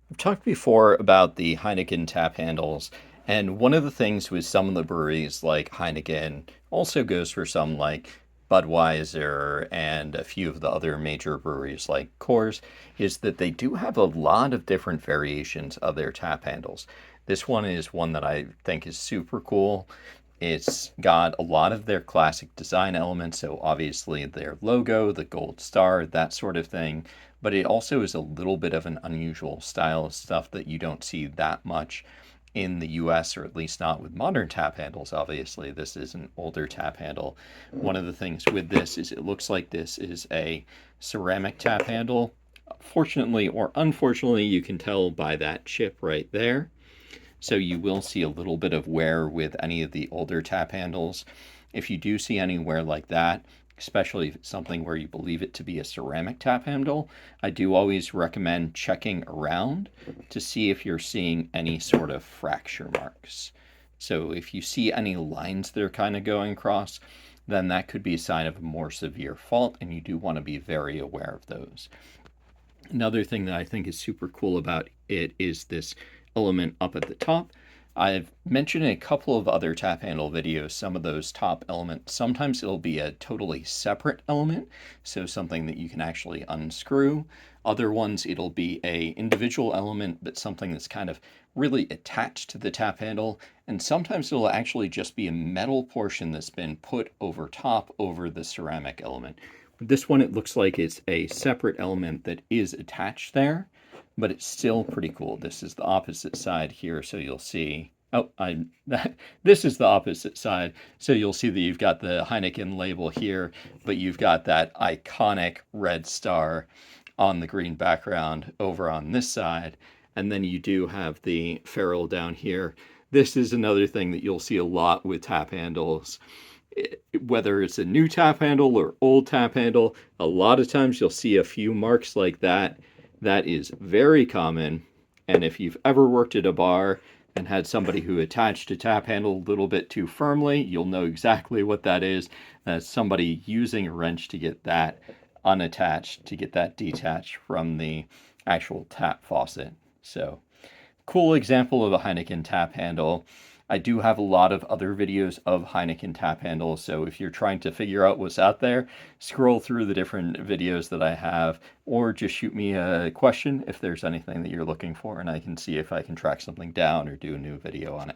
I've talked before about the Heineken tap handles, and one of the things with some of the breweries like Heineken also goes for some like Budweiser and a few of the other major breweries like Coors, is that they do have a lot of different variations of their tap handles. This one is one that I think is super cool. It's got a lot of their classic design elements, so obviously their logo, the gold star, that sort of thing. But it also is a little bit of an unusual style of stuff that you don't see that much in the US, or at least not with modern tap handles. Obviously, this is an older tap handle. One of the things with this is it looks like this is a ceramic tap handle. Fortunately or unfortunately, you can tell by that chip right there. So you will see a little bit of wear with any of the older tap handles. If you do see any wear like that, especially if it's something where you believe it to be a ceramic tap handle, I do always recommend checking around to see if you're seeing any sort of fracture marks. So if you see any lines that are kind of going across, then that could be a sign of a more severe fault, and you do want to be very aware of those. Another thing that I think is super cool about it is this element up at the top. I've mentioned in a couple of other tap handle videos some of those top elements. Sometimes it'll be a totally separate element, so something that you can actually unscrew. Other ones it'll be a individual element, but something that's kind of really attached to the tap handle. And sometimes it'll actually just be a metal portion that's been put over top over the ceramic element. This one, it looks like it's a separate element that is attached there, but it's still pretty cool. This is the opposite side here, so you'll see. Oh, this is the opposite side, so you'll see that you've got the Heineken label here, but you've got that iconic red star on the green background over on this side, and then you do have the ferrule down here. This is another thing that you'll see a lot with tap handles, whether it's a new tap handle or old tap handle. A lot of times you'll see a few marks like that. That is very common. And if you've ever worked at a bar and had somebody who attached a tap handle a little bit too firmly, you'll know exactly what that is. That's somebody using a wrench to get that unattached, to get that detached from the actual tap faucet. So, cool example of a Heineken tap handle. I do have a lot of other videos of Heineken tap handles, so if you're trying to figure out what's out there, scroll through the different videos that I have, or just shoot me a question if there's anything that you're looking for, and I can see if I can track something down or do a new video on it.